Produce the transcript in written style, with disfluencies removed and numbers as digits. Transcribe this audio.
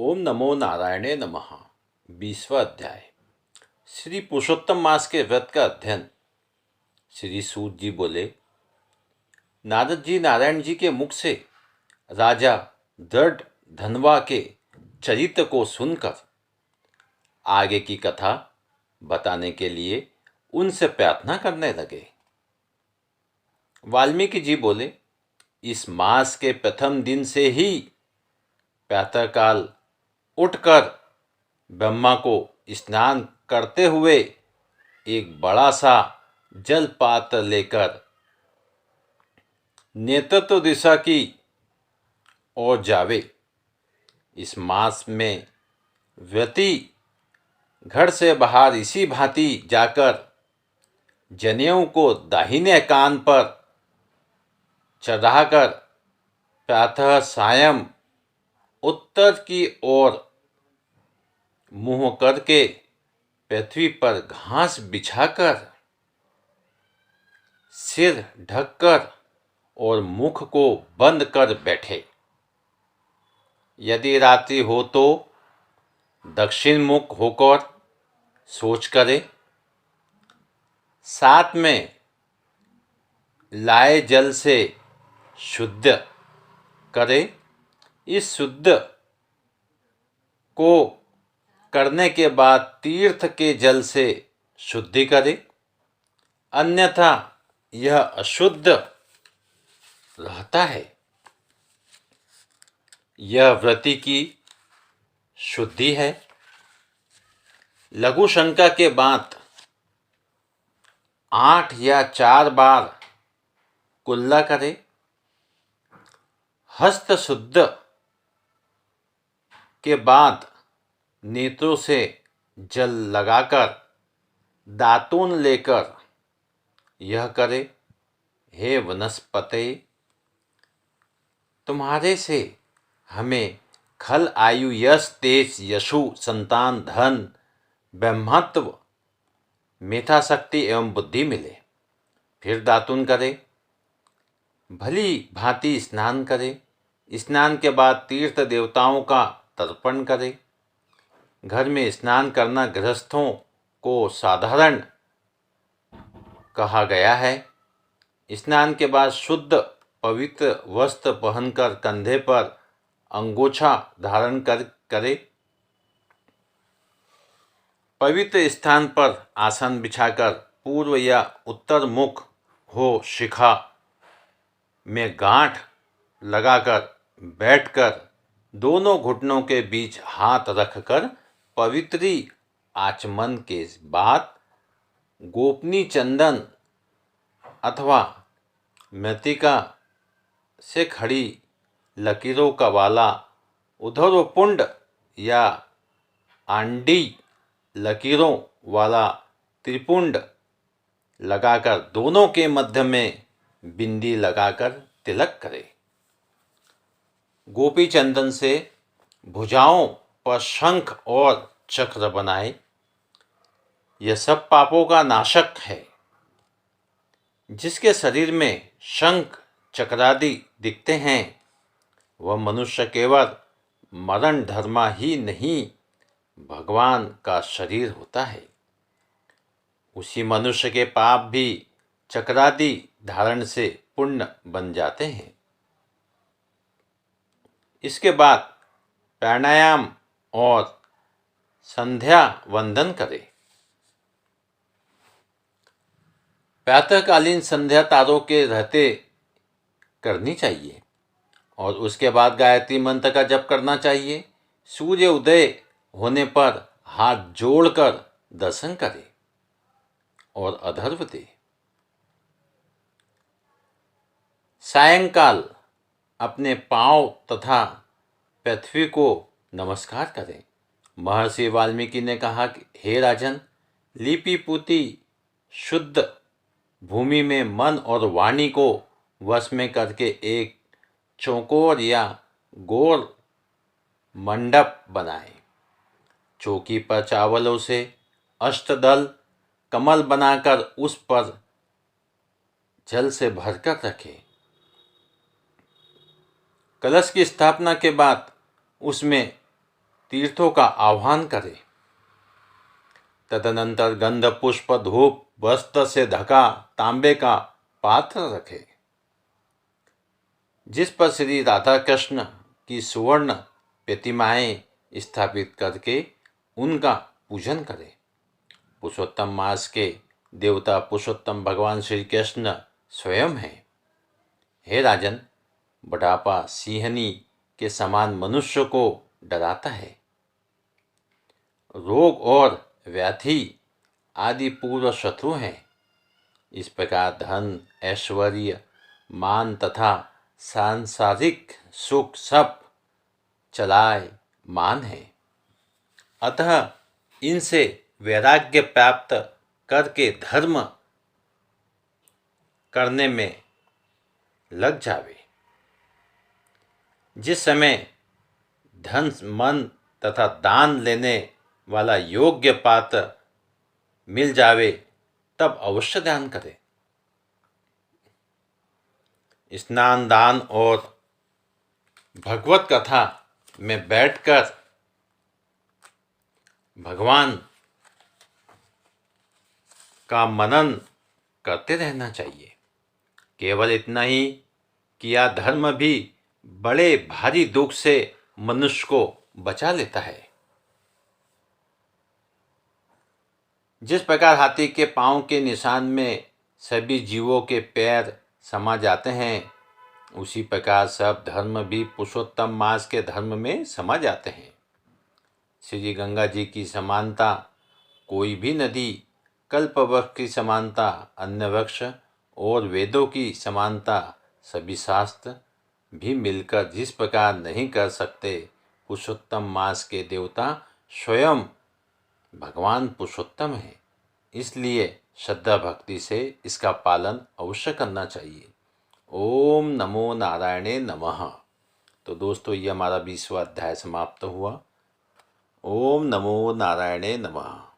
ओम नमो नारायणे नमः। 20वां अध्याय। श्री पुरुषोत्तम मास के व्रत का अध्ययन। श्री सूत जी बोले, नारद जी नारायण जी के मुख से राजा दृढ़ धनवा के चरित्र को सुनकर आगे की कथा बताने के लिए उनसे प्रार्थना करने लगे। वाल्मीकि जी बोले, इस मास के प्रथम दिन से ही प्रातःकाल उठकर ब्रह्मा को स्नान करते हुए एक बड़ा सा जल पात्र लेकर नेतृत्व दिशा की ओर जावे। इस मास में व्रती घर से बाहर इसी भांति जाकर जनेऊ को दाहिने कान पर चढ़ाकर प्रातः सायं उत्तर की ओर मुंह करके पृथ्वी पर घास बिछाकर सिर ढककर और मुख को बंद कर बैठे। यदि रात्रि हो तो दक्षिण मुख होकर शौच करे। साथ में लाए जल से शुद्ध करे। इस शुद्ध को करने के बाद तीर्थ के जल से शुद्धि करे, अन्यथा यह अशुद्ध रहता है। यह व्रती की शुद्धि है। लघु शंका के बाद 8 या 4 बार कुल्ला करे। हस्त शुद्ध के बाद नेत्रों से जल लगाकर दातून लेकर यह करे, हे वनस्पते, तुम्हारे से हमें खल आयु यश तेज यशु संतान धन ब्रह्मत्व मेधा शक्ति एवं बुद्धि मिले। फिर दातून करे, भली भांति स्नान करे। स्नान के बाद तीर्थ देवताओं का तर्पण करे। घर में स्नान करना गृहस्थों को साधारण कहा गया है। स्नान के बाद शुद्ध पवित्र वस्त्र पहनकर कंधे पर अंगोछा धारण करे। पवित्र स्थान पर आसन बिछाकर पूर्व या उत्तर मुख हो शिखा में गांठ लगाकर बैठकर दोनों घुटनों के बीच हाथ रखकर पवित्री आचमन के बाद गोपनीय चंदन अथवा मृत्तिका से खड़ी लकीरों का वाला उधरोपुंड या आंडी लकीरों वाला त्रिपुंड लगाकर दोनों के मध्य में बिंदी लगाकर तिलक करे। गोपी चंदन से भुजाओं पर शंख और चक्र बनाए। यह सब पापों का नाशक है। जिसके शरीर में शंख चक्रादि दिखते हैं वह मनुष्य केवल मरण धर्मा ही नहीं भगवान का शरीर होता है। उसी मनुष्य के पाप भी चक्रादि धारण से पुण्य बन जाते हैं। इसके बाद प्राणायाम और संध्या वंदन करें। प्रातःकालीन संध्या तारों के रहते करनी चाहिए और उसके बाद गायत्री मंत्र का जप करना चाहिए। सूर्य उदय होने पर हाथ जोड़कर दर्शन करें और अधर्व दे। सायंकाल अपने पांव तथा पृथ्वी को नमस्कार करें। महर्षि वाल्मीकि ने कहा कि हे राजन, लिपि पुती शुद्ध भूमि में मन और वाणी को वश में करके एक चौकोर या गोल मंडप बनाए। चौकी पर चावलों से अष्टदल कमल बनाकर उस पर जल से भरकर रखें। कलश की स्थापना के बाद उसमें तीर्थों का आह्वान करे। तदनंतर गंध पुष्प धूप वस्त्र से ढका तांबे का पात्र रखे, जिस पर श्री राधा कृष्ण की सुवर्ण प्रतिमाएं स्थापित करके उनका पूजन करें। पुरुषोत्तम मास के देवता पुरुषोत्तम भगवान श्री कृष्ण स्वयं हैं। हे राजन, बुढ़ापा सिंहनी के समान मनुष्य को डराता है। रोग और व्याधि आदि पूर्व शत्रु हैं। इस प्रकार धन, ऐश्वर्य, मान तथा सांसारिक सुख सब चलाए मान है। अतः इनसे वैराग्य प्राप्त करके धर्म करने में लग जावे। जिस समय धन, मन तथा दान लेने वाला योग्य पात्र मिल जावे तब अवश्य दान करे। स्नान, दान और भगवत कथा में बैठकर भगवान का मनन करते रहना चाहिए। केवल इतना ही किया धर्म भी बड़े भारी दुख से मनुष्य को बचा लेता है। जिस प्रकार हाथी के पांव के निशान में सभी जीवों के पैर समा जाते हैं, उसी प्रकार सब धर्म भी पुरुषोत्तम मास के धर्म में समा जाते हैं। श्री गंगा जी की समानता कोई भी नदी, कल्पवृक्ष की समानता अन्य वृक्ष और वेदों की समानता सभी शास्त्र भी मिलकर जिस प्रकार नहीं कर सकते, पुरुषोत्तम मास के देवता स्वयं भगवान पुरुषोत्तम है। इसलिए श्रद्धा भक्ति से इसका पालन अवश्य करना चाहिए। ओम नमो नारायणे नमः। तो दोस्तों, ये हमारा 20वां अध्याय समाप्त हुआ। ओम नमो नारायणे नमः।